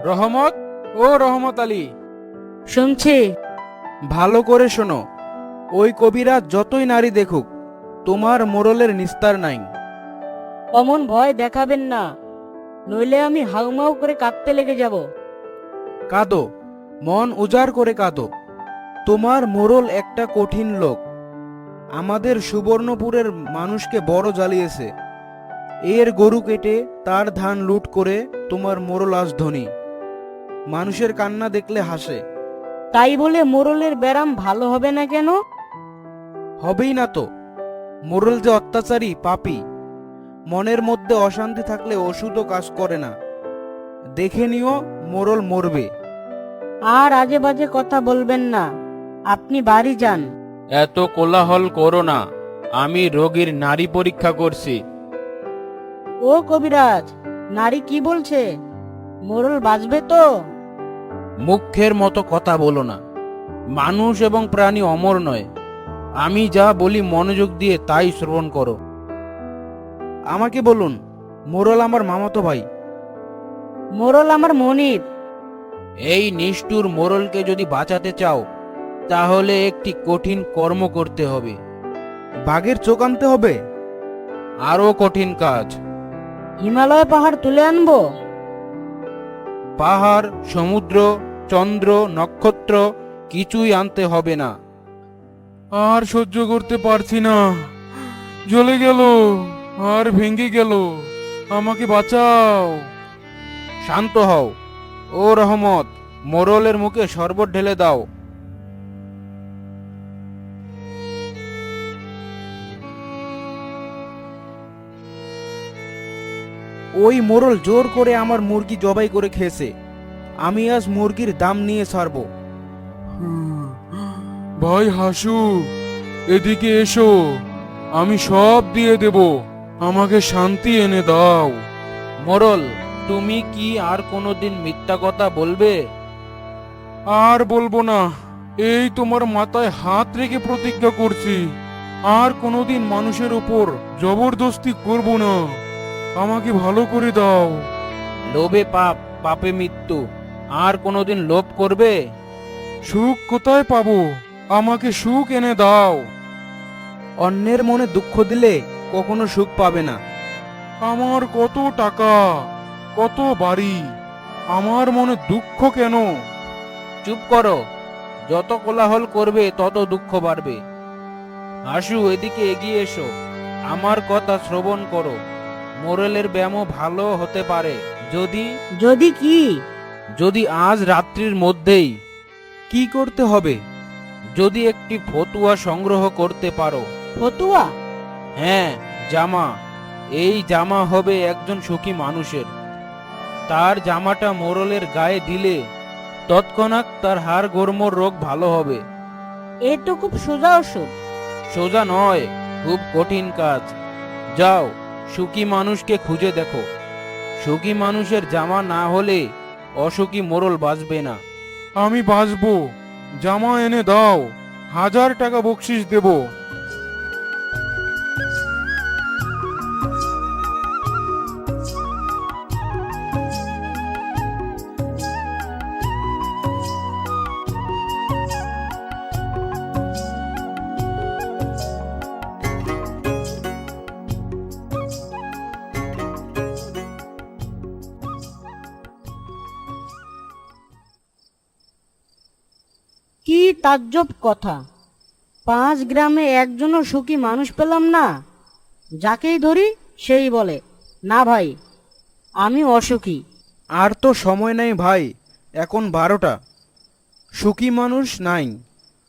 রহমত, ও রহমত আলী, শুনছি। ভালো করে শোনো। ওই কবিরাজ যতই নারী দেখুক, তোমার মোড়লের নিস্তার নাই। অমন ভয় দেখাবেন না, নইলে আমি হাউমাউ করে কাঁদতে লেগে যাব। কাঁদো, মন উজাড় করে কাঁদো। তোমার মোড়ল একটা কঠিন লোক, আমাদের সুবর্ণপুরের মানুষকে বড় জ্বালিয়েছে। এর গরু কেটে তার ধান লুট করে তোমার মোড়ল আজ ধনী। মানুষের কান্না দেখলে হাসে। তাই বলে মোরলের ব্যারাম ভালো হবে না কেন? হবেই না তো। মোড়ল যে অত্যাচারী, পাপী। মনের মধ্যে অশান্তি থাকলে ওষুধও কাজ করে না। দেখে নিও, মোড়ল মরবে। আর আজে বাজে কথা বলবেন না, আপনি বাড়ি যান। এত কোলাহল করো না, আমি রোগীর নাড়ি পরীক্ষা করছি। ও কবিরাজ, নারী কি বলছে? মোরল বাঁচবে তো? মুখের মতো কথা বলো না। মানুষ এবং প্রাণী অমর নয়। আমি যা বলি মনোযোগ দিয়ে তাই শ্রবণ করো। আমাকে বলুন, মোড়ল আমার মামাতো ভাই। মোরল আমার মনিব। এই নিষ্ঠুর মোড়লকে যদি বাঁচাতে চাও, তাহলে একটি কঠিন কর্ম করতে হবে। বাঘের চোখ আনতে হবে। আরো কঠিন কাজ। হিমালয় পাহাড় তুলে আনবো? পাহাড়, সমুদ্র, চন্দ্র, নক্ষত্র কিছুই আনতে হবে না। আর সহ্য করতে পারছি না, জ্বলে গেল আর ভেঙে গেল, আমাকে বাঁচাও। শান্ত হও। ও রহমত, মোড়লের মুখে শরবত ঢেলে দাও। ওই মোড়ল জোর করে আমার মুরগি জবাই করে খেয়েছে। আমি আজ মুরগির দাম নিয়ে ছাড়বো। ভাই হাসু, এদিকে এসো, আমি সব দিয়ে দেব, আমাকে শান্তি এনে দাও। মোড়ল, তুমি কি আর কোনোদিন মিথ্যা কথা বলবে? আর বলবো না, এই তোমার মাথায় হাত রেখে প্রতিজ্ঞা করছি, আর কোনোদিন মানুষের উপর জবরদস্তি করব না, আমাকে ভালো করে দাও। লোভে পাপ, পাপে মৃত্যু। আর কোনোদিন লোভ করবে? সুখ কোথায় পাবো? আমাকে সুখ এনে দাও। অন্যের মনে দুঃখ দিলে কখনো সুখ পাবে না। আমার কত টাকা, কত বাড়ি, আমার মনে দুঃখ কেন? চুপ করো। যত কোলাহল করবে তত দুঃখ বাড়বে। আশু, এদিকে এগিয়ে এসো। আমার কথা শ্রবণ করো। মোরেলের ব্যায়ামও ভালো হতে পারে যদি যদি কি? যদি আজ রাত্রির মধ্যেই। কি করতে হবে? যদি একটি ফতুয়া সংগ্রহ করতে পারো। ফতুয়া? হ্যাঁ, জামা। এই জামা হবে একজন সুখী মানুষের। তার জামাটা মোড়লের গায়ে দিলে তৎক্ষণাৎ তার হাড় গর্মর রোগ ভালো হবে। এ তো খুব সোজা ওষুধ। সোজা নয়, খুব কঠিন কাজ। যাও, সুখী মানুষকে খুঁজে দেখো। সুখী মানুষের জামা না হলে অসুখী মোড়ল বাঁচবে না। আমি বাঁচবো, জামা এনে দাও, 1000 টাকা বকশিস দেব। কি তাজ্জব কথা! 5 গ্রামে একজনও সুখী মানুষ পেলাম না। যাকেই ধরি সেই বলে, না ভাই, আমি অসুখী। আর তো সময় নাই ভাই, এখন 12টা। সুখী মানুষ নাই,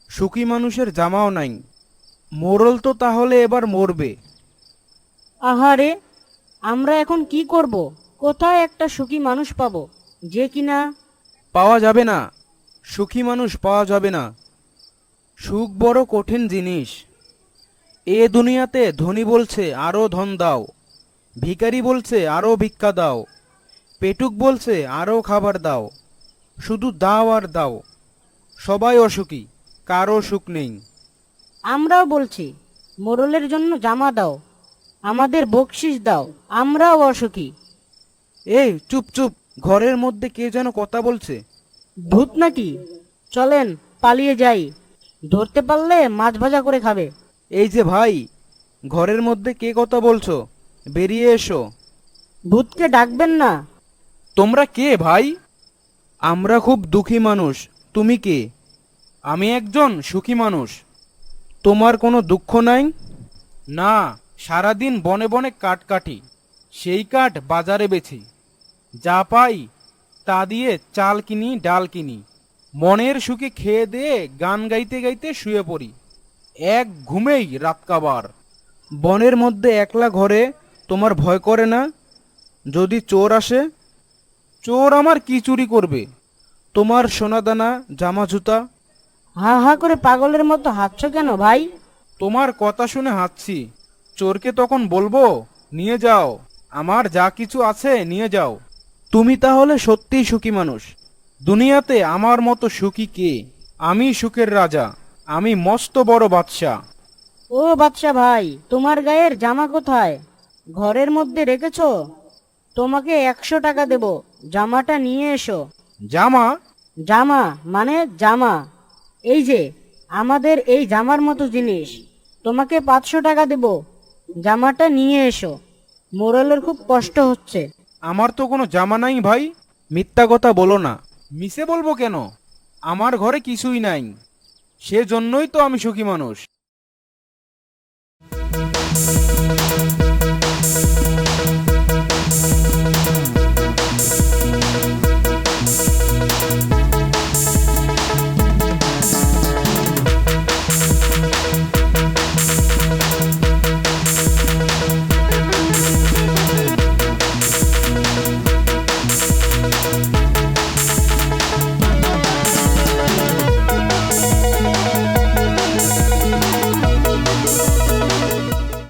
সুখী মানুষের জামাও নাই। মোড়ল তো তাহলে এবার মরবে। আহারে, আমরা এখন কি করব? কোথায় একটা সুখী মানুষ পাবো যে কিনা? পাওয়া যাবে না, সুখী মানুষ পাওয়া যাবে না। সুখ বড় কঠিন জিনিস। এ দুনিয়াতে ধনী বলছে আরো ধন দাও, ভিখারি বলছে আরো ভিক্ষা দাও, পেটুক বলছে আরো খাবার দাও। শুধু দাও আর দাও। সবাই অসুখী, কারো সুখ নেই। আমরাও বলছি, মোড়লের জন্য জামা দাও, আমাদের বকশিস দাও, আমরাও অসুখী। এই চুপ চুপ, ঘরের মধ্যে কে যেন কথা বলছে। ভূত নাকি? চলেন পালিয়ে যাই, ধরতে পারলে মাছ ভাজা করে খাবে। এই যে ভাই, ঘরের মধ্যে কে কথা বলছো? বেরিয়ে এসো। ভূতকে ডাকবেন না। তোমরা কে ভাই? আমরা খুব দুঃখী মানুষ। তুমি কে? আমি একজন সুখী মানুষ। তোমার কোনো দুঃখ নাই? না, সারাদিন বনে বনে কাঠ কাটি, সেই কাঠ বাজারে বেচি, যা পাই তা দিয়ে চাল কিনি, ডাল কিনি, মনের সুখে খেয়ে দিয়ে গান গাইতে গাইতে শুয়ে পড়ি, এক ঘুমেই রাত কাবার। বনের মধ্যে একলা ঘরে তোমার ভয় করে না? যদি চোর আসে? চোর আমার কি চুরি করবে? তোমার সোনাদানা, জামা জুতা? হা হা করে পাগলের মতো হাঁটছো কেন ভাই? তোমার কথা শুনে হাঁটছি। চোরকে তখন বলবো, নিয়ে যাও, আমার যা কিছু আছে নিয়ে যাও। তুমি তাহলে সত্যিই সুখী মানুষ। দুনিয়াতে আমার মতো সুখী কে? আমি সুখের রাজা, আমি মস্ত বড় বাদশা। ও বাদশা ভাই, তোমার গায়ের জামা কোথায়? ঘরের মধ্যে রেখেছো? তোমাকে 100 টাকা দেব, জামাটা নিয়ে এসো। জামা? জামা মানে জামা, এই যে আমাদের এই জামার মতো জিনিস। তোমাকে 500 টাকা দেব, জামাটা নিয়ে এসো। মোড়লের খুব কষ্ট হচ্ছে। আমার তো কোনো জামা নাই ভাই। মিথ্যা কথা বলো না। মিছে বলবো কেন? আমার ঘরে কিছুই নাই, সেজন্যই তো আমি সুখী মানুষ।